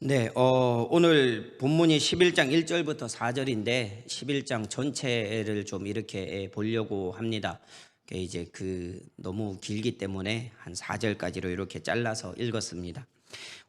네, 오늘 본문이 11장 1절부터 4절인데 11장 전체를 좀 이렇게 보려고 합니다. 이제 너무 길기 때문에 한 4절까지로 이렇게 잘라서 읽었습니다.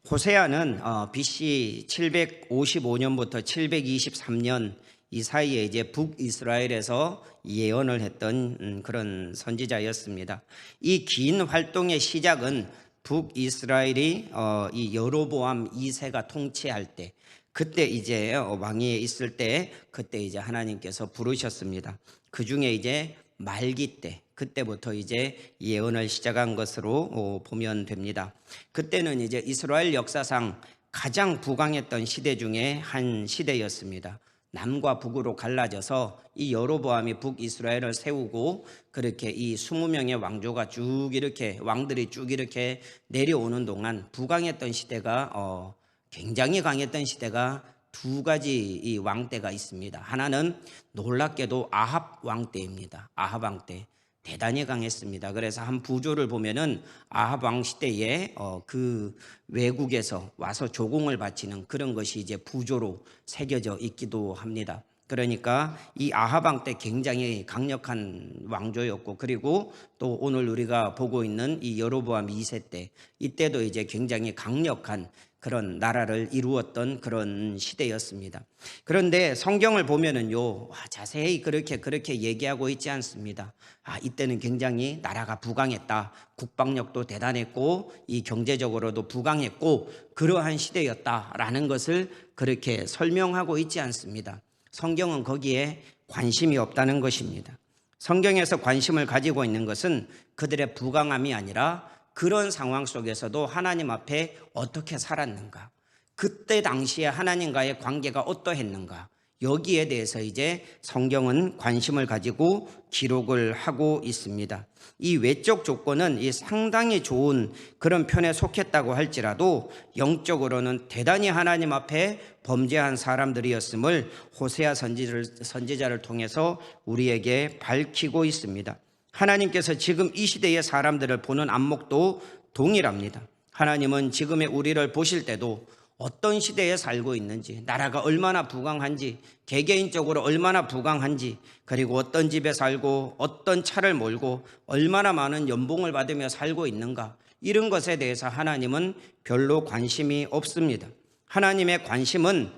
호세아는 BC 755년부터 723년 이 사이에 이제 북이스라엘에서 예언을 했던 그런 선지자였습니다. 이 긴 활동의 시작은 북이스라엘이 이 여로보암 2세가 통치할 때, 그때 이제 왕위에 있을 때, 그때 이제 하나님께서 부르셨습니다. 그 중에 이제 말기 때, 그때부터 이제 예언을 시작한 것으로 보면 됩니다. 그때는 이제 이스라엘 역사상 가장 부강했던 시대 중에 한 시대였습니다. 남과 북으로 갈라져서 이 여로보암이 북이스라엘을 세우고 그렇게 이 20명의 왕조가 쭉 이렇게 왕들이 쭉 이렇게 내려오는 동안 부강했던 시대가 굉장히 강했던 시대가 두 가지 이 왕때가 있습니다. 하나는 놀랍게도 아합 왕때입니다. 아합 왕때 대단히 강했습니다. 그래서 한 부조를 보면은 아합 왕 시대에 그 외국에서 와서 조공을 바치는 그런 것이 이제 부조로 새겨져 있기도 합니다. 그러니까 이 아합 왕 때 굉장히 강력한 왕조였고, 그리고 또 오늘 우리가 보고 있는 이 여로보암 2세 때, 이때도 이제 굉장히 강력한 그런 나라를 이루었던 그런 시대였습니다. 그런데 성경을 보면은요, 자세히 그렇게 얘기하고 있지 않습니다. 이때는 굉장히 나라가 부강했다, 국방력도 대단했고 이 경제적으로도 부강했고 그러한 시대였다라는 것을 그렇게 설명하고 있지 않습니다. 성경은 거기에 관심이 없다는 것입니다. 성경에서 관심을 가지고 있는 것은 그들의 부강함이 아니라 그런 상황 속에서도 하나님 앞에 어떻게 살았는가, 그때 당시에 하나님과의 관계가 어떠했는가, 여기에 대해서 이제 성경은 관심을 가지고 기록을 하고 있습니다. 이 외적 조건은 이 상당히 좋은 그런 편에 속했다고 할지라도 영적으로는 대단히 하나님 앞에 범죄한 사람들이었음을 호세아 선지자를 통해서 우리에게 밝히고 있습니다. 하나님께서 지금 이 시대의 사람들을 보는 안목도 동일합니다. 하나님은 지금의 우리를 보실 때도 어떤 시대에 살고 있는지, 나라가 얼마나 부강한지, 개개인적으로 얼마나 부강한지, 그리고 어떤 집에 살고 어떤 차를 몰고 얼마나 많은 연봉을 받으며 살고 있는가, 이런 것에 대해서 하나님은 별로 관심이 없습니다. 하나님의 관심은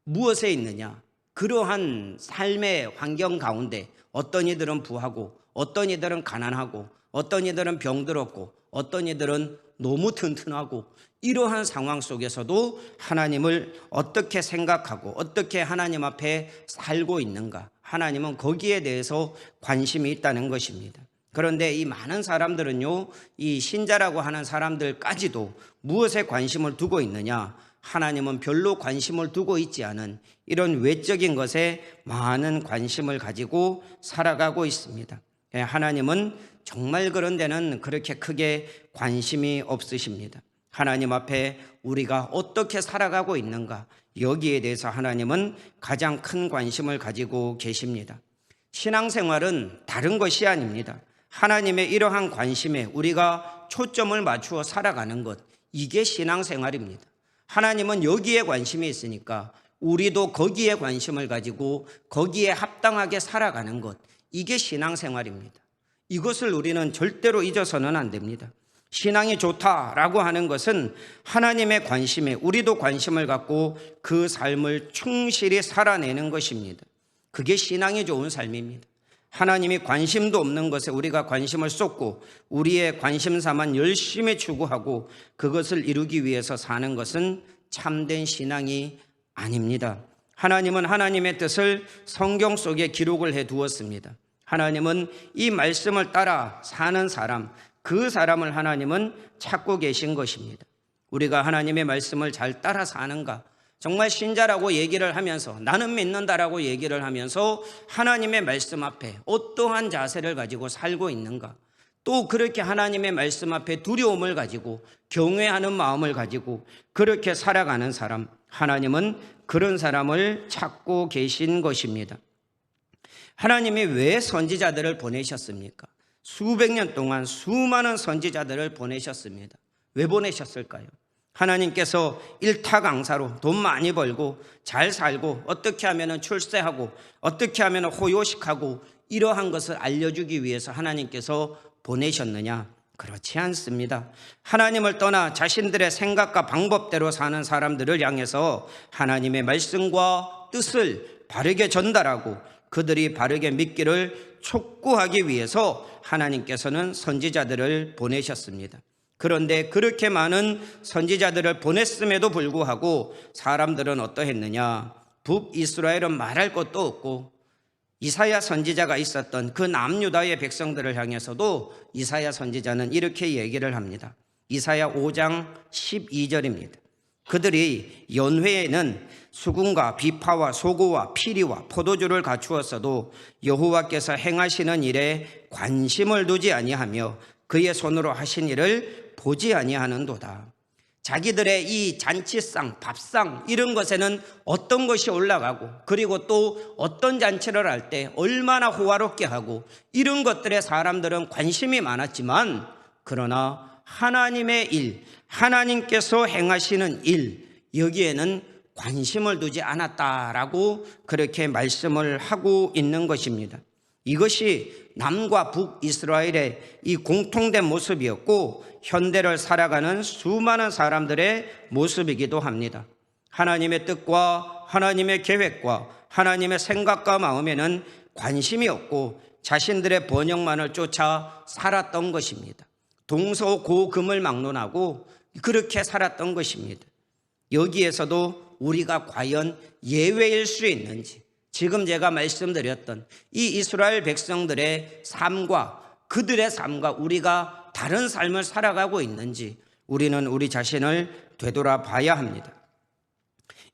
무엇에 있느냐, 그러한 삶의 환경 가운데 어떤 이들은 부하고 어떤 이들은 가난하고 어떤 이들은 병들었고 어떤 이들은 너무 튼튼하고, 이러한 상황 속에서도 하나님을 어떻게 생각하고 어떻게 하나님 앞에 살고 있는가, 하나님은 거기에 대해서 관심이 있다는 것입니다. 그런데 이 많은 사람들은요, 이 신자라고 하는 사람들까지도 무엇에 관심을 두고 있느냐, 하나님은 별로 관심을 두고 있지 않은 이런 외적인 것에 많은 관심을 가지고 살아가고 있습니다. 하나님은 정말 그런 데는 그렇게 크게 관심이 없으십니다. 하나님 앞에 우리가 어떻게 살아가고 있는가, 여기에 대해서 하나님은 가장 큰 관심을 가지고 계십니다. 신앙생활은 다른 것이 아닙니다. 하나님의 이러한 관심에 우리가 초점을 맞추어 살아가는 것, 이게 신앙생활입니다. 하나님은 여기에 관심이 있으니까 우리도 거기에 관심을 가지고 거기에 합당하게 살아가는 것, 이게 신앙생활입니다. 이것을 우리는 절대로 잊어서는 안 됩니다. 신앙이 좋다라고 하는 것은 하나님의 관심에 우리도 관심을 갖고 그 삶을 충실히 살아내는 것입니다. 그게 신앙이 좋은 삶입니다. 하나님이 관심도 없는 것에 우리가 관심을 쏟고 우리의 관심사만 열심히 추구하고 그것을 이루기 위해서 사는 것은 참된 신앙이 아닙니다. 하나님은 하나님의 뜻을 성경 속에 기록을 해 두었습니다. 하나님은 이 말씀을 따라 사는 사람, 그 사람을 하나님은 찾고 계신 것입니다. 우리가 하나님의 말씀을 잘 따라 사는가, 정말 신자라고 얘기를 하면서 나는 믿는다라고 얘기를 하면서 하나님의 말씀 앞에 어떠한 자세를 가지고 살고 있는가, 또 그렇게 하나님의 말씀 앞에 두려움을 가지고 경외하는 마음을 가지고 그렇게 살아가는 사람, 하나님은 그런 사람을 찾고 계신 것입니다. 하나님이 왜 선지자들을 보내셨습니까? 수백 년 동안 수많은 선지자들을 보내셨습니다. 왜 보내셨을까요? 하나님께서 일타강사로 돈 많이 벌고 잘 살고 어떻게 하면 출세하고 어떻게 하면 호요식하고 이러한 것을 알려주기 위해서 하나님께서 보내셨느냐? 그렇지 않습니다. 하나님을 떠나 자신들의 생각과 방법대로 사는 사람들을 향해서 하나님의 말씀과 뜻을 바르게 전달하고 그들이 바르게 믿기를 촉구하기 위해서 하나님께서는 선지자들을 보내셨습니다. 그런데 그렇게 많은 선지자들을 보냈음에도 불구하고 사람들은 어떠했느냐? 북이스라엘은 말할 것도 없고 이사야 선지자가 있었던 그 남유다의 백성들을 향해서도 이사야 선지자는 이렇게 얘기를 합니다. 이사야 5장 12절입니다. 그들이 연회에는 수금과 비파와 소고와 피리와 포도주를 갖추었어도 여호와께서 행하시는 일에 관심을 두지 아니하며 그의 손으로 하신 일을 보지 아니하는도다. 자기들의 이 잔치상, 밥상 이런 것에는 어떤 것이 올라가고 그리고 또 어떤 잔치를 할 때 얼마나 호화롭게 하고 이런 것들에 사람들은 관심이 많았지만 그러나 하나님의 일, 하나님께서 행하시는 일 여기에는 관심을 두지 않았다라고 그렇게 말씀을 하고 있는 것입니다. 이것이 남과 북이스라엘의 이 공통된 모습이었고 현대를 살아가는 수많은 사람들의 모습이기도 합니다. 하나님의 뜻과 하나님의 계획과 하나님의 생각과 마음에는 관심이 없고 자신들의 번영만을 쫓아 살았던 것입니다. 동서고금을 막론하고 그렇게 살았던 것입니다. 여기에서도 우리가 과연 예외일 수 있는지, 지금 제가 말씀드렸던 이 이스라엘 백성들의 삶과 그들의 삶과 우리가 다른 삶을 살아가고 있는지 우리는 우리 자신을 되돌아봐야 합니다.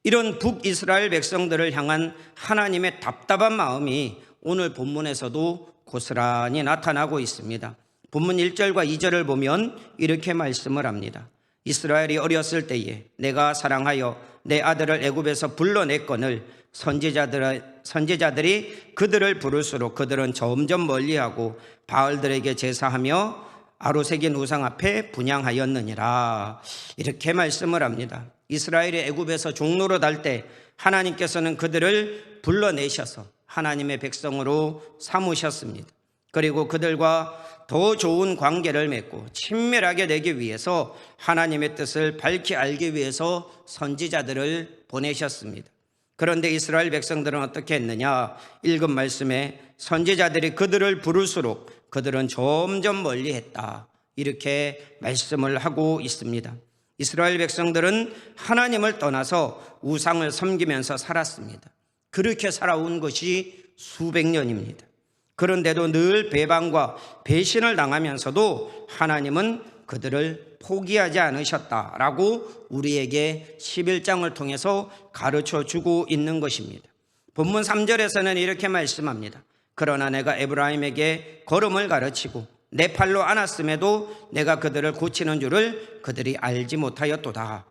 이런 북이스라엘 백성들을 향한 하나님의 답답한 마음이 오늘 본문에서도 고스란히 나타나고 있습니다. 본문 1절과 2절을 보면 이렇게 말씀을 합니다. 이스라엘이 어렸을 때에 내가 사랑하여 내 아들을 애굽에서 불러냈거늘 선지자들이 그들을 부를수록 그들은 점점 멀리하고 바알들에게 제사하며 아로새긴 우상 앞에 분향하였느니라. 이렇게 말씀을 합니다. 이스라엘이 애굽에서 종노릇 할 때 하나님께서는 그들을 불러내셔서 하나님의 백성으로 삼으셨습니다. 그리고 그들과 더 좋은 관계를 맺고 친밀하게 되기 위해서 하나님의 뜻을 밝히 알기 위해서 선지자들을 보내셨습니다. 그런데 이스라엘 백성들은 어떻게 했느냐? 읽은 말씀에 선지자들이 그들을 부를수록 그들은 점점 멀리했다. 이렇게 말씀을 하고 있습니다. 이스라엘 백성들은 하나님을 떠나서 우상을 섬기면서 살았습니다. 그렇게 살아온 것이 수백 년입니다. 그런데도 늘 배반과 배신을 당하면서도 하나님은 그들을 포기하지 않으셨다라고 우리에게 11장을 통해서 가르쳐 주고 있는 것입니다. 본문 3절에서는 이렇게 말씀합니다. 그러나 내가 에브라임에게 걸음을 가르치고 내 팔로 안았음에도 내가 그들을 고치는 줄을 그들이 알지 못하였도다.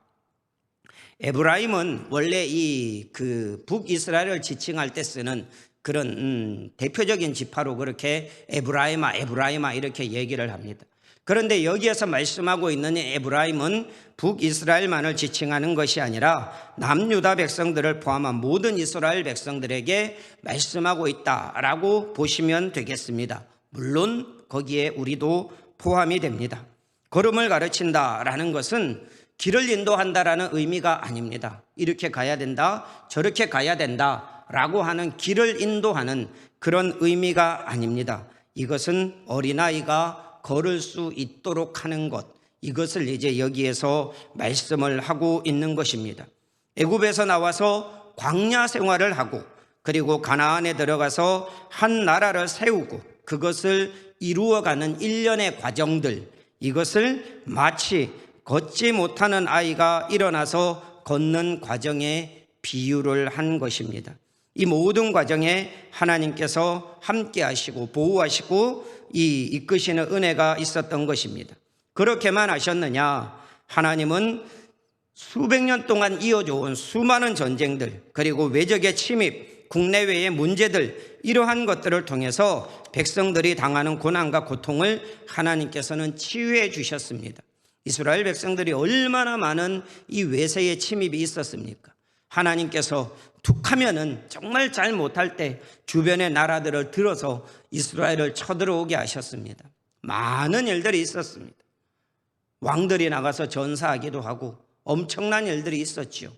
에브라임은 원래 북이스라엘을 지칭할 때 쓰는 그런 대표적인 지파로 그렇게 에브라임아 이렇게 얘기를 합니다. 그런데 여기에서 말씀하고 있는 에브라임은 북이스라엘만을 지칭하는 것이 아니라 남유다 백성들을 포함한 모든 이스라엘 백성들에게 말씀하고 있다라고 보시면 되겠습니다. 물론 거기에 우리도 포함이 됩니다. 걸음을 가르친다라는 것은 길을 인도한다라는 의미가 아닙니다. 이렇게 가야 된다, 저렇게 가야 된다라고 하는 길을 인도하는 그런 의미가 아닙니다. 이것은 어린아이가 걸을 수 있도록 하는 것, 이것을 이제 여기에서 말씀을 하고 있는 것입니다. 애굽에서 나와서 광야 생활을 하고 그리고 가나안에 들어가서 한 나라를 세우고 그것을 이루어가는 일련의 과정들, 이것을 마치 걷지 못하는 아이가 일어나서 걷는 과정에 비유를 한 것입니다. 이 모든 과정에 하나님께서 함께 하시고 보호하시고 이끄시는 은혜가 있었던 것입니다. 그렇게만 하셨느냐? 하나님은 수백 년 동안 이어져 온 수많은 전쟁들, 그리고 외적의 침입, 국내외의 문제들, 이러한 것들을 통해서 백성들이 당하는 고난과 고통을 하나님께서는 치유해 주셨습니다. 이스라엘 백성들이 얼마나 많은 이 외세의 침입이 있었습니까? 하나님께서 툭하면은 정말 잘 못할 때 주변의 나라들을 들어서 이스라엘을 쳐들어오게 하셨습니다. 많은 일들이 있었습니다. 왕들이 나가서 전사하기도 하고 엄청난 일들이 있었지요.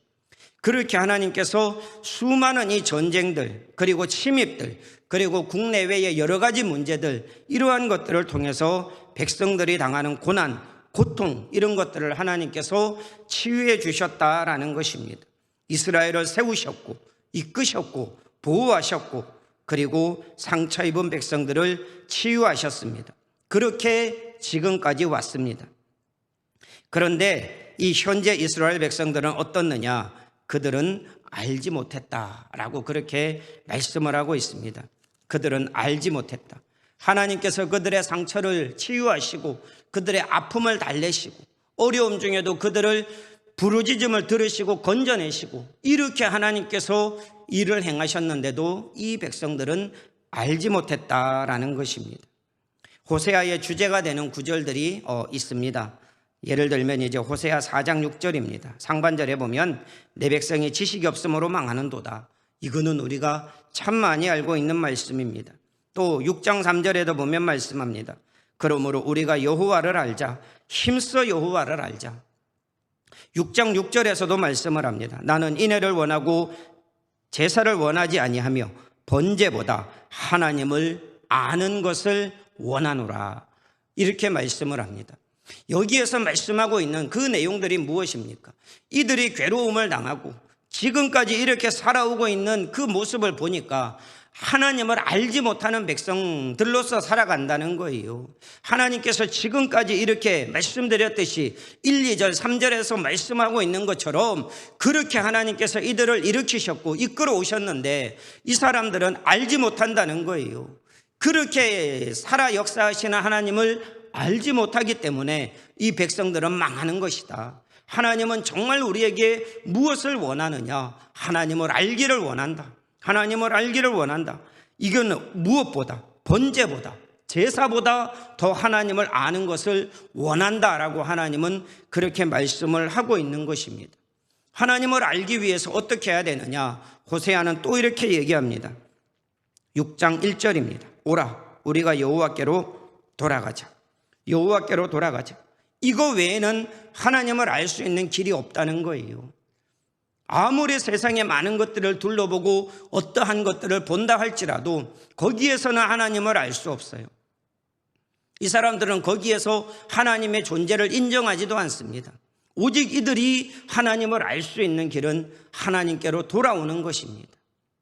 그렇게 하나님께서 수많은 이 전쟁들, 그리고 침입들, 그리고 국내외의 여러 가지 문제들, 이러한 것들을 통해서 백성들이 당하는 고난, 고통, 이런 것들을 하나님께서 치유해 주셨다라는 것입니다. 이스라엘을 세우셨고 이끄셨고 보호하셨고 그리고 상처 입은 백성들을 치유하셨습니다. 그렇게 지금까지 왔습니다. 그런데 이 현재 이스라엘 백성들은 어떻느냐? 그들은 알지 못했다라고 그렇게 말씀을 하고 있습니다. 그들은 알지 못했다. 하나님께서 그들의 상처를 치유하시고 그들의 아픔을 달래시고 어려움 중에도 그들을 부르짖음을 들으시고 건져내시고 이렇게 하나님께서 일을 행하셨는데도 이 백성들은 알지 못했다라는 것입니다. 호세아의 주제가 되는 구절들이 있습니다. 예를 들면 이제 호세아 4장 6절입니다. 상반절에 보면 내 백성이 지식이 없으므로 망하는도다. 이거는 우리가 참 많이 알고 있는 말씀입니다. 또 6장 3절에도 보면 말씀합니다. 그러므로 우리가 여호와를 알자. 힘써 여호와를 알자. 6장 6절에서도 말씀을 합니다. 나는 인애를 원하고 제사를 원하지 아니하며 번제보다 하나님을 아는 것을 원하노라. 이렇게 말씀을 합니다. 여기에서 말씀하고 있는 그 내용들이 무엇입니까? 이들이 괴로움을 당하고 지금까지 이렇게 살아오고 있는 그 모습을 보니까 하나님을 알지 못하는 백성들로서 살아간다는 거예요. 하나님께서 지금까지 이렇게 말씀드렸듯이 1, 2절, 3절에서 말씀하고 있는 것처럼 그렇게 하나님께서 이들을 일으키셨고 이끌어 오셨는데 이 사람들은 알지 못한다는 거예요. 그렇게 살아 역사하시는 하나님을 알지 못하기 때문에 이 백성들은 망하는 것이다. 하나님은 정말 우리에게 무엇을 원하느냐? 하나님을 알기를 원한다. 하나님을 알기를 원한다. 이거는 무엇보다, 번제보다, 제사보다 더 하나님을 아는 것을 원한다라고 하나님은 그렇게 말씀을 하고 있는 것입니다. 하나님을 알기 위해서 어떻게 해야 되느냐? 호세아는 또 이렇게 얘기합니다. 6장 1절입니다. 오라, 우리가 여호와께로 돌아가자. 여호와께로 돌아가자. 이거 외에는 하나님을 알 수 있는 길이 없다는 거예요. 아무리 세상에 많은 것들을 둘러보고 어떠한 것들을 본다 할지라도 거기에서는 하나님을 알 수 없어요. 이 사람들은 거기에서 하나님의 존재를 인정하지도 않습니다. 오직 이들이 하나님을 알 수 있는 길은 하나님께로 돌아오는 것입니다.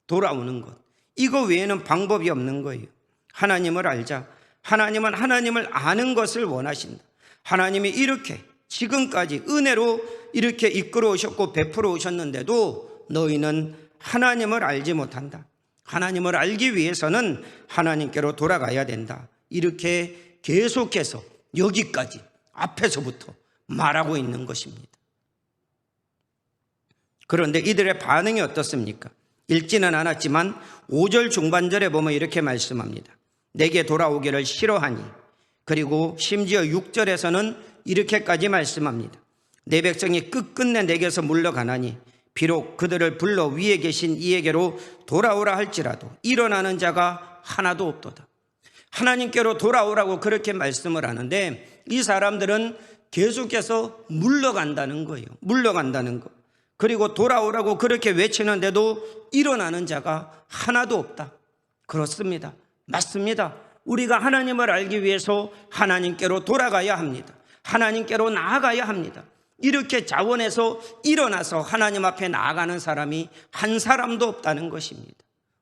돌아오는 것. 이거 외에는 방법이 없는 거예요. 하나님을 알자. 하나님은 하나님을 아는 것을 원하신다. 하나님이 이렇게 지금까지 은혜로 이렇게 이끌어 오셨고 베풀어 오셨는데도 너희는 하나님을 알지 못한다. 하나님을 알기 위해서는 하나님께로 돌아가야 된다. 이렇게 계속해서 여기까지 앞에서부터 말하고 있는 것입니다. 그런데 이들의 반응이 어떻습니까? 읽지는 않았지만 5절 중반절에 보면 이렇게 말씀합니다. 내게 돌아오기를 싫어하니. 그리고 심지어 6절에서는 이렇게까지 말씀합니다. 내 백성이 끝끝내 내게서 물러가나니 비록 그들을 불러 위에 계신 이에게로 돌아오라 할지라도 일어나는 자가 하나도 없도다. 하나님께로 돌아오라고 그렇게 말씀을 하는데 이 사람들은 계속해서 물러간다는 거예요. 물러간다는 거. 그리고 돌아오라고 그렇게 외치는데도 일어나는 자가 하나도 없다. 그렇습니다. 맞습니다. 우리가 하나님을 알기 위해서 하나님께로 돌아가야 합니다. 하나님께로 나아가야 합니다. 이렇게 자원해서 일어나서 하나님 앞에 나아가는 사람이 한 사람도 없다는 것입니다.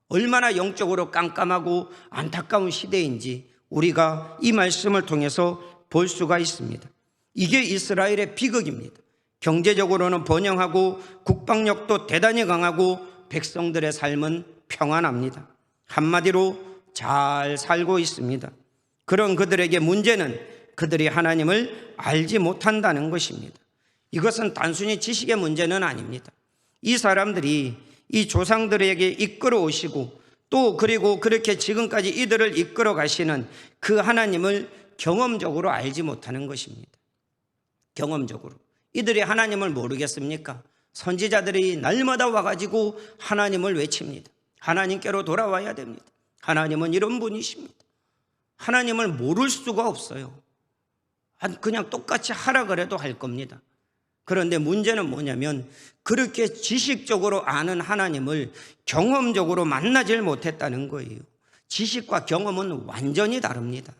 얼마나 영적으로 깜깜하고 안타까운 시대인지 우리가 이 말씀을 통해서 볼 수가 있습니다. 이게 이스라엘의 비극입니다. 경제적으로는 번영하고 국방력도 대단히 강하고 백성들의 삶은 평안합니다. 한마디로 잘 살고 있습니다. 그런 그들에게 문제는 그들이 하나님을 알지 못한다는 것입니다. 이것은 단순히 지식의 문제는 아닙니다. 이 사람들이 이 조상들에게 이끌어 오시고 또 그리고 그렇게 지금까지 이들을 이끌어 가시는 그 하나님을 경험적으로 알지 못하는 것입니다. 경험적으로. 이들이 하나님을 모르겠습니까? 선지자들이 날마다 와가지고 하나님을 외칩니다. 하나님께로 돌아와야 됩니다. 하나님은 이런 분이십니다. 하나님을 모를 수가 없어요. 그냥 똑같이 하라 그래도 할 겁니다. 그런데 문제는 뭐냐면 그렇게 지식적으로 아는 하나님을 경험적으로 만나질 못했다는 거예요. 지식과 경험은 완전히 다릅니다.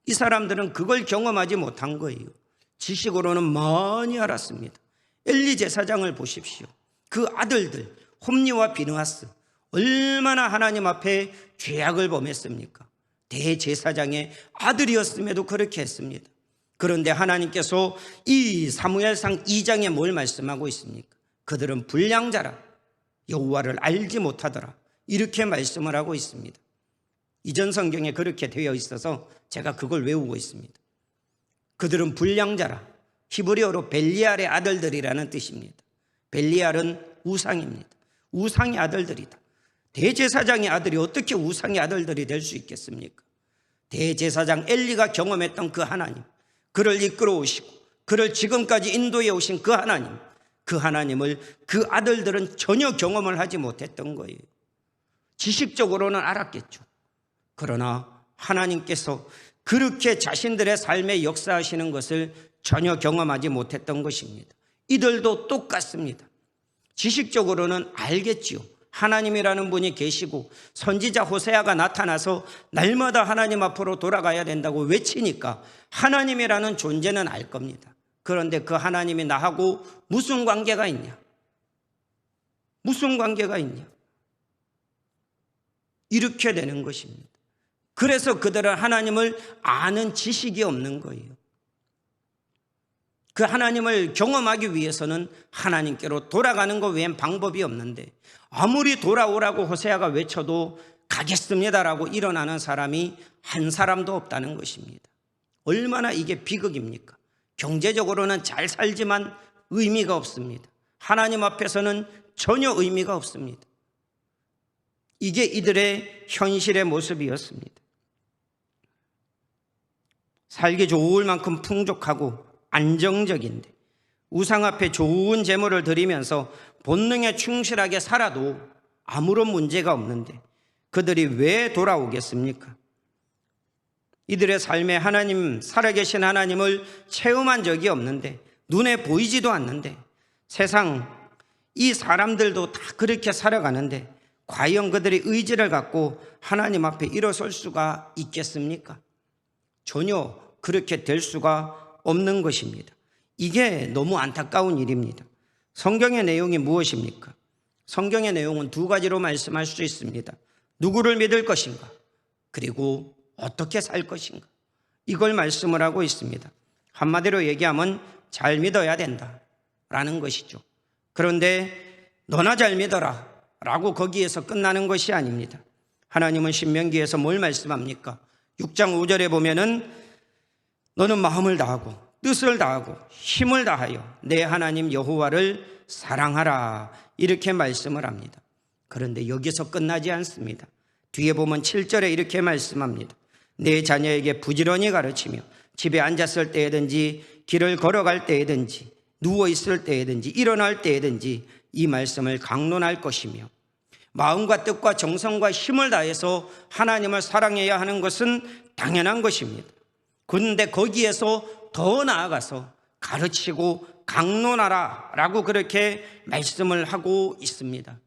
이 사람들은 그걸 경험하지 못한 거예요. 지식으로는 많이 알았습니다. 엘리 제사장을 보십시오. 그 아들들 홈리와 비느하스 얼마나 하나님 앞에 죄악을 범했습니까? 대제사장의 아들이었음에도 그렇게 했습니다. 그런데 하나님께서 이 사무엘상 2장에 뭘 말씀하고 있습니까? 그들은 불량자라, 여호와를 알지 못하더라, 이렇게 말씀을 하고 있습니다. 이전 성경에 그렇게 되어 있어서 제가 그걸 외우고 있습니다. 그들은 불량자라, 히브리어로 벨리알의 아들들이라는 뜻입니다. 벨리알은 우상입니다. 우상의 아들들이다. 대제사장의 아들이 어떻게 우상의 아들들이 될 수 있겠습니까? 대제사장 엘리가 경험했던 그 하나님, 그를 이끌어 오시고 그를 지금까지 인도해 오신 그 하나님을 그 아들들은 전혀 경험을 하지 못했던 거예요. 지식적으로는 알았겠죠. 그러나 하나님께서 그렇게 자신들의 삶에 역사하시는 것을 전혀 경험하지 못했던 것입니다. 이들도 똑같습니다. 지식적으로는 알겠지요. 하나님이라는 분이 계시고 선지자 호세아가 나타나서 날마다 하나님 앞으로 돌아가야 된다고 외치니까 하나님이라는 존재는 알 겁니다. 그런데 그 하나님이 나하고 무슨 관계가 있냐? 무슨 관계가 있냐? 이렇게 되는 것입니다. 그래서 그들은 하나님을 아는 지식이 없는 거예요. 그 하나님을 경험하기 위해서는 하나님께로 돌아가는 것 외엔 방법이 없는데 아무리 돌아오라고 호세아가 외쳐도 가겠습니다라고 일어나는 사람이 한 사람도 없다는 것입니다. 얼마나 이게 비극입니까? 경제적으로는 잘 살지만 의미가 없습니다. 하나님 앞에서는 전혀 의미가 없습니다. 이게 이들의 현실의 모습이었습니다. 살기 좋을 만큼 풍족하고 안정적인데 우상 앞에 좋은 제물을 드리면서 본능에 충실하게 살아도 아무런 문제가 없는데 그들이 왜 돌아오겠습니까? 이들의 삶에 하나님, 살아계신 하나님을 체험한 적이 없는데 눈에 보이지도 않는데 세상 이 사람들도 다 그렇게 살아가는데 과연 그들이 의지를 갖고 하나님 앞에 일어설 수가 있겠습니까? 전혀 그렇게 될 수가 없는 것입니다. 이게 너무 안타까운 일입니다. 성경의 내용이 무엇입니까? 성경의 내용은 두 가지로 말씀할 수 있습니다. 누구를 믿을 것인가? 그리고 어떻게 살 것인가? 이걸 말씀을 하고 있습니다. 한마디로 얘기하면 잘 믿어야 된다라는 것이죠. 그런데 너나 잘 믿어라 라고 거기에서 끝나는 것이 아닙니다. 하나님은 신명기에서 뭘 말씀합니까? 6장 5절에 보면은 너는 마음을 다하고 뜻을 다하고 힘을 다하여 내 하나님 여호와를 사랑하라 이렇게 말씀을 합니다. 그런데 여기서 끝나지 않습니다. 뒤에 보면 7절에 이렇게 말씀합니다. 내 자녀에게 부지런히 가르치며 집에 앉았을 때에든지 길을 걸어갈 때에든지 누워있을 때에든지 일어날 때에든지 이 말씀을 강론할 것이며 마음과 뜻과 정성과 힘을 다해서 하나님을 사랑해야 하는 것은 당연한 것입니다. 그런데 거기에서 더 나아가서 가르치고 강론하라 라고 그렇게 말씀을 하고 있습니다.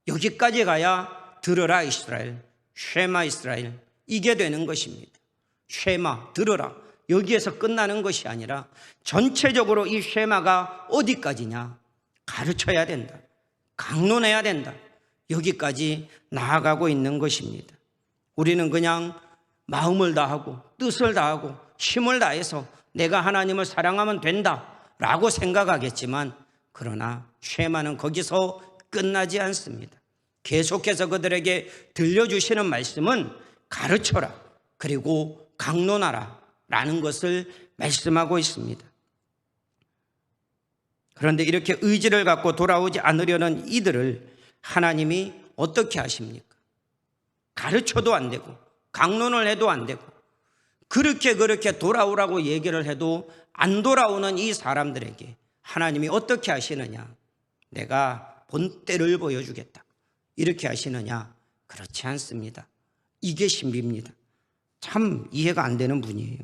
여기까지 가야 들으라 이스라엘, 쉐마 이스라엘 이게 되는 것입니다. 쉐마, 들으라. 여기에서 끝나는 것이 아니라 전체적으로 이 쉐마가 어디까지냐? 가르쳐야 된다. 강론해야 된다. 여기까지 나아가고 있는 것입니다. 우리는 그냥 마음을 다하고 뜻을 다하고 힘을 다해서 내가 하나님을 사랑하면 된다라고 생각하겠지만 그러나 쉐마는 거기서 끝나지 않습니다. 계속해서 그들에게 들려주시는 말씀은 가르쳐라 그리고 강론하라 라는 것을 말씀하고 있습니다. 그런데 이렇게 의지를 갖고 돌아오지 않으려는 이들을 하나님이 어떻게 하십니까? 가르쳐도 안 되고 강론을 해도 안 되고 그렇게 돌아오라고 얘기를 해도 안 돌아오는 이 사람들에게 하나님이 어떻게 하시느냐? 내가 본때를 보여주겠다, 이렇게 하시느냐? 그렇지 않습니다. 이게 신비입니다. 참 이해가 안 되는 분이에요.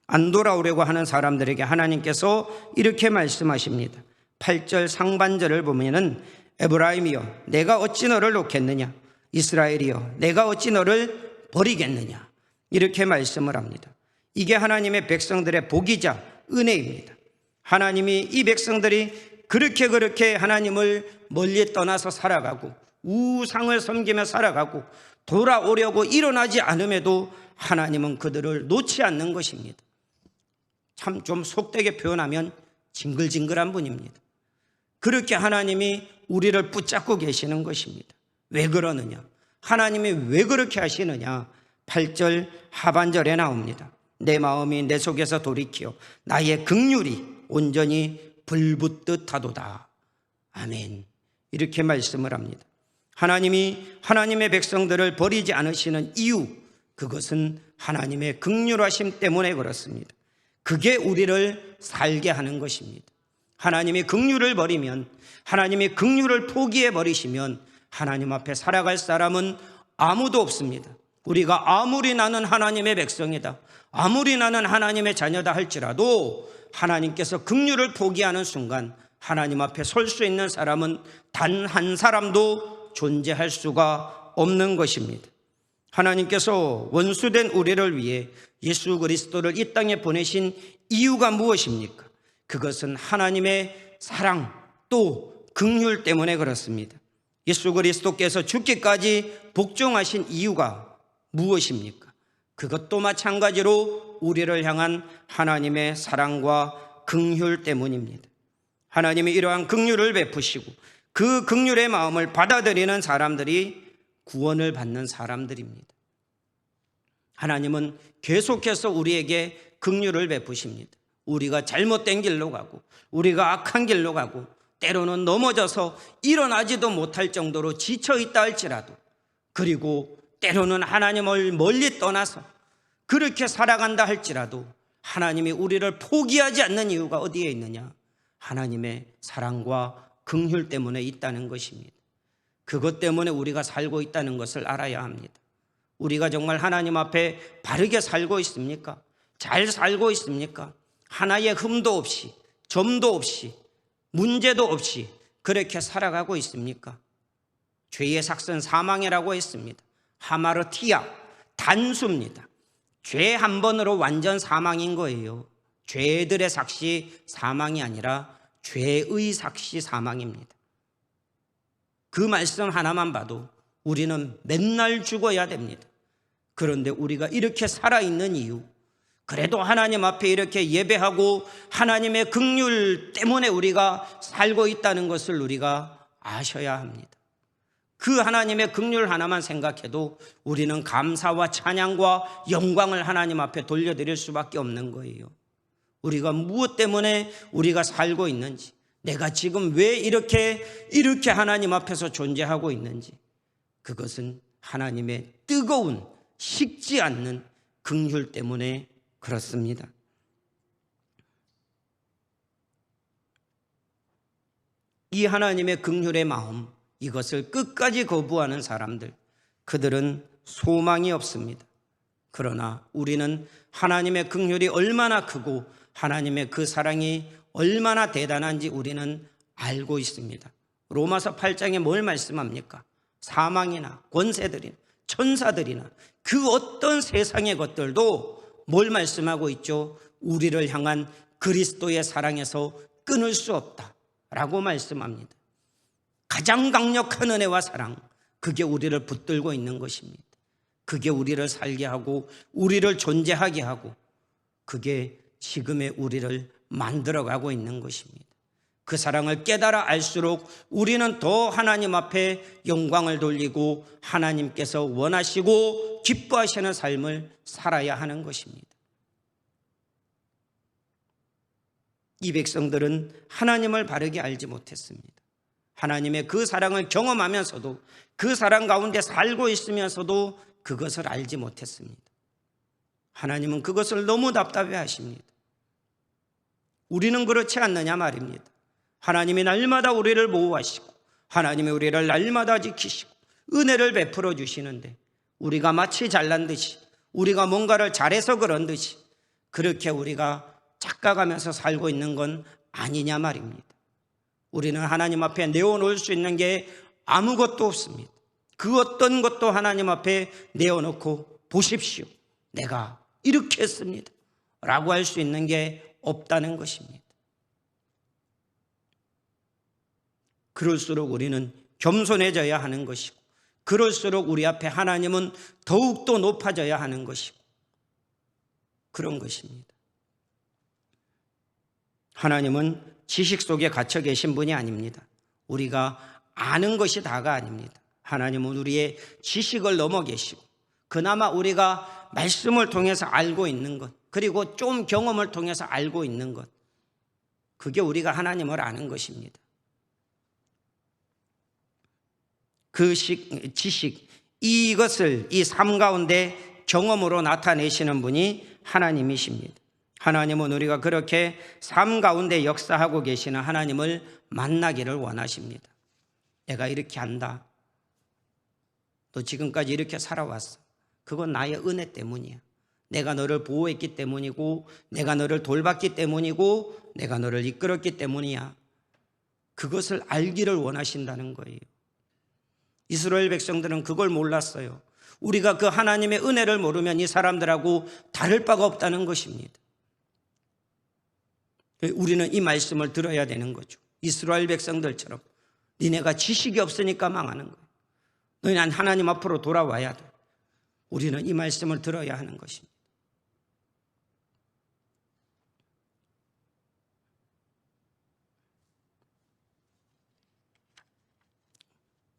안 돌아오려고 하는 사람들에게 하나님께서 이렇게 말씀하십니다. 8절 상반절을 보면은 에브라임이여 내가 어찌 너를 놓겠느냐, 이스라엘이여 내가 어찌 너를 버리겠느냐, 이렇게 말씀을 합니다. 이게 하나님의 백성들의 복이자 은혜입니다. 하나님이 이 백성들이 그렇게 하나님을 멀리 떠나서 살아가고 우상을 섬기며 살아가고 돌아오려고 일어나지 않음에도 하나님은 그들을 놓지 않는 것입니다. 참 좀 속되게 표현하면 징글징글한 분입니다. 그렇게 하나님이 우리를 붙잡고 계시는 것입니다. 왜 그러느냐? 하나님이 왜 그렇게 하시느냐? 8절 하반절에 나옵니다. 내 마음이 내 속에서 돌이키어 나의 긍휼이 온전히 불붙듯 하도다. 아멘. 이렇게 말씀을 합니다. 하나님이 하나님의 백성들을 버리지 않으시는 이유, 그것은 하나님의 긍휼하심 때문에 그렇습니다. 그게 우리를 살게 하는 것입니다. 하나님이 긍휼을 버리면, 하나님이 긍휼을 포기해 버리시면 하나님 앞에 살아갈 사람은 아무도 없습니다. 우리가 아무리 나는 하나님의 백성이다, 아무리 나는 하나님의 자녀다 할지라도 하나님께서 긍휼을 포기하는 순간 하나님 앞에 설 수 있는 사람은 단 한 사람도 존재할 수가 없는 것입니다. 하나님께서 원수된 우리를 위해 예수 그리스도를 이 땅에 보내신 이유가 무엇입니까? 그것은 하나님의 사랑 또 긍휼 때문에 그렇습니다. 예수 그리스도께서 죽기까지 복종하신 이유가 무엇입니까? 그것도 마찬가지로 우리를 향한 하나님의 사랑과 긍휼 때문입니다. 하나님이 이러한 긍휼을 베푸시고 그 긍휼의 마음을 받아들이는 사람들이 구원을 받는 사람들입니다. 하나님은 계속해서 우리에게 긍휼을 베푸십니다. 우리가 잘못된 길로 가고 우리가 악한 길로 가고 때로는 넘어져서 일어나지도 못할 정도로 지쳐있다 할지라도, 그리고 때로는 하나님을 멀리 떠나서 그렇게 살아간다 할지라도 하나님이 우리를 포기하지 않는 이유가 어디에 있느냐? 하나님의 사랑과 긍휼 때문에 있다는 것입니다. 그것 때문에 우리가 살고 있다는 것을 알아야 합니다. 우리가 정말 하나님 앞에 바르게 살고 있습니까? 잘 살고 있습니까? 하나의 흠도 없이, 점도 없이, 문제도 없이 그렇게 살아가고 있습니까? 죄의 삭은 사망이라고 했습니다. 하마르티아, 단수입니다. 죄 한 번으로 완전 사망인 거예요. 죄들의 삭시 사망이 아니라 죄의 삭시 사망입니다. 그 말씀 하나만 봐도 우리는 맨날 죽어야 됩니다. 그런데 우리가 이렇게 살아있는 이유, 그래도 하나님 앞에 이렇게 예배하고 하나님의 긍휼 때문에 우리가 살고 있다는 것을 우리가 아셔야 합니다. 그 하나님의 긍휼 하나만 생각해도 우리는 감사와 찬양과 영광을 하나님 앞에 돌려드릴 수밖에 없는 거예요. 우리가 무엇 때문에 우리가 살고 있는지, 내가 지금 왜 이렇게 하나님 앞에서 존재하고 있는지, 그것은 하나님의 뜨거운 식지 않는 긍휼 때문에 그렇습니다. 이 하나님의 긍휼의 마음, 이것을 끝까지 거부하는 사람들, 그들은 소망이 없습니다. 그러나 우리는 하나님의 긍휼이 얼마나 크고 하나님의 그 사랑이 얼마나 대단한지 우리는 알고 있습니다. 로마서 8장에 뭘 말씀합니까? 사망이나 권세들이나 천사들이나 그 어떤 세상의 것들도 뭘 말씀하고 있죠? 우리를 향한 그리스도의 사랑에서 끊을 수 없다라고 말씀합니다. 가장 강력한 은혜와 사랑, 그게 우리를 붙들고 있는 것입니다. 그게 우리를 살게 하고 우리를 존재하게 하고 그게 지금의 우리를 만들어가고 있는 것입니다. 그 사랑을 깨달아 알수록 우리는 더 하나님 앞에 영광을 돌리고 하나님께서 원하시고 기뻐하시는 삶을 살아야 하는 것입니다. 이 백성들은 하나님을 바르게 알지 못했습니다. 하나님의 그 사랑을 경험하면서도 그 사랑 가운데 살고 있으면서도 그것을 알지 못했습니다. 하나님은 그것을 너무 답답해 하십니다. 우리는 그렇지 않느냐 말입니다. 하나님이 날마다 우리를 보호하시고 하나님이 우리를 날마다 지키시고 은혜를 베풀어 주시는데 우리가 마치 잘난 듯이, 우리가 뭔가를 잘해서 그런 듯이 그렇게 우리가 착각하면서 살고 있는 건 아니냐 말입니다. 우리는 하나님 앞에 내어놓을 수 있는 게 아무것도 없습니다. 그 어떤 것도 하나님 앞에 내어놓고 보십시오, 내가 이렇게 했습니다 라고 할 수 있는 게 없다는 것입니다. 그럴수록 우리는 겸손해져야 하는 것이고, 그럴수록 우리 앞에 하나님은 더욱더 높아져야 하는 것이고, 그런 것입니다. 하나님은 지식 속에 갇혀 계신 분이 아닙니다. 우리가 아는 것이 다가 아닙니다. 하나님은 우리의 지식을 넘어 계시고, 그나마 우리가 말씀을 통해서 알고 있는 것, 그리고 좀 경험을 통해서 알고 있는 것, 그게 우리가 하나님을 아는 것입니다. 그 지식, 이것을 이 삶 가운데 경험으로 나타내시는 분이 하나님이십니다. 하나님은 우리가 그렇게 삶 가운데 역사하고 계시는 하나님을 만나기를 원하십니다. 내가 이렇게 한다, 너 지금까지 이렇게 살아왔어, 그건 나의 은혜 때문이야. 내가 너를 보호했기 때문이고, 내가 너를 돌봤기 때문이고, 내가 너를 이끌었기 때문이야. 그것을 알기를 원하신다는 거예요. 이스라엘 백성들은 그걸 몰랐어요. 우리가 그 하나님의 은혜를 모르면 이 사람들하고 다를 바가 없다는 것입니다. 우리는 이 말씀을 들어야 되는 거죠. 이스라엘 백성들처럼 니네가 지식이 없으니까 망하는 거예요. 너희는 하나님 앞으로 돌아와야 돼. 우리는 이 말씀을 들어야 하는 것입니다.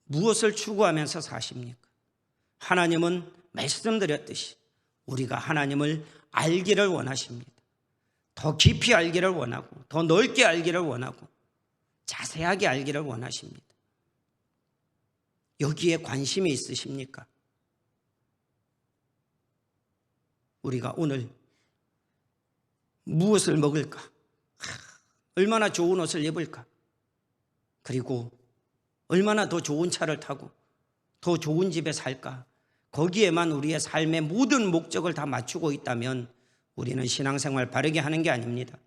무엇을 추구하면서 사십니까? 하나님은 말씀드렸듯이 우리가 하나님을 알기를 원하십니다. 더 깊이 알기를 원하고, 더 넓게 알기를 원하고, 자세하게 알기를 원하십니다. 여기에 관심이 있으십니까? 우리가 오늘 무엇을 먹을까? 얼마나 좋은 옷을 입을까? 그리고 얼마나 더 좋은 차를 타고 더 좋은 집에 살까? 거기에만 우리의 삶의 모든 목적을 다 맞추고 있다면 우리는 신앙생활 바르게 하는 게 아닙니다.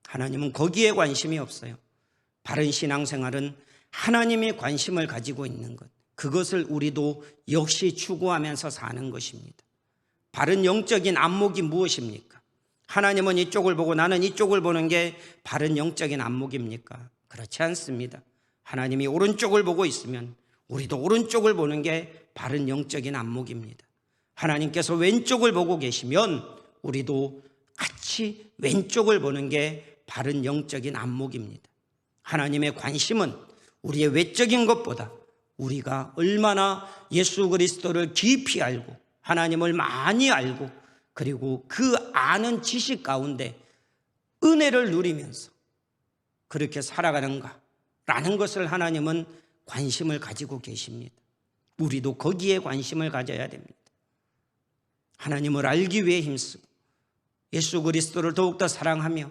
하나님은 거기에 관심이 없어요. 바른 신앙생활은 하나님이 관심을 가지고 있는 것, 그것을 우리도 역시 추구하면서 사는 것입니다. 바른 영적인 안목이 무엇입니까? 하나님은 이쪽을 보고 나는 이쪽을 보는 게 바른 영적인 안목입니까? 그렇지 않습니다. 하나님이 오른쪽을 보고 있으면 우리도 오른쪽을 보는 게 바른 영적인 안목입니다. 하나님께서 왼쪽을 보고 계시면 우리도 같이 왼쪽을 보는 게 바른 영적인 안목입니다. 하나님의 관심은 우리의 외적인 것보다 우리가 얼마나 예수 그리스도를 깊이 알고 하나님을 많이 알고, 그리고 그 아는 지식 가운데 은혜를 누리면서 그렇게 살아가는가 라는 것을 하나님은 관심을 가지고 계십니다. 우리도 거기에 관심을 가져야 됩니다. 하나님을 알기 위해 힘쓰고 예수 그리스도를 더욱더 사랑하며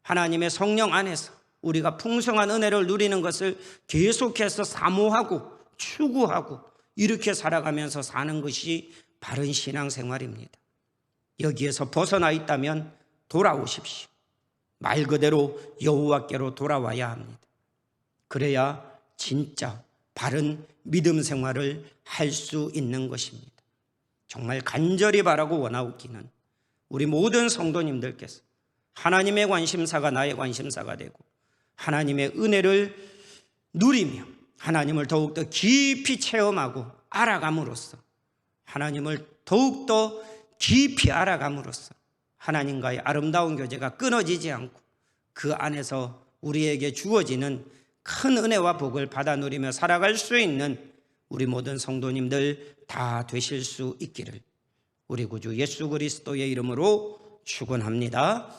하나님의 성령 안에서 우리가 풍성한 은혜를 누리는 것을 계속해서 사모하고 추구하고 이렇게 살아가면서 사는 것이 바른 신앙생활입니다. 여기에서 벗어나 있다면 돌아오십시오. 말 그대로 여호와께로 돌아와야 합니다. 그래야 진짜 바른 믿음 생활을 할 수 있는 것입니다. 정말 간절히 바라고 원하옵기는 우리 모든 성도님들께서 하나님의 관심사가 나의 관심사가 되고 하나님의 은혜를 누리며 하나님을 더욱더 깊이 체험하고 알아감으로써, 하나님을 더욱더 깊이 알아감으로써 하나님과의 아름다운 교제가 끊어지지 않고 그 안에서 우리에게 주어지는 큰 은혜와 복을 받아 누리며 살아갈 수 있는 우리 모든 성도님들 다 되실 수 있기를 우리 구주 예수 그리스도의 이름으로 축원합니다.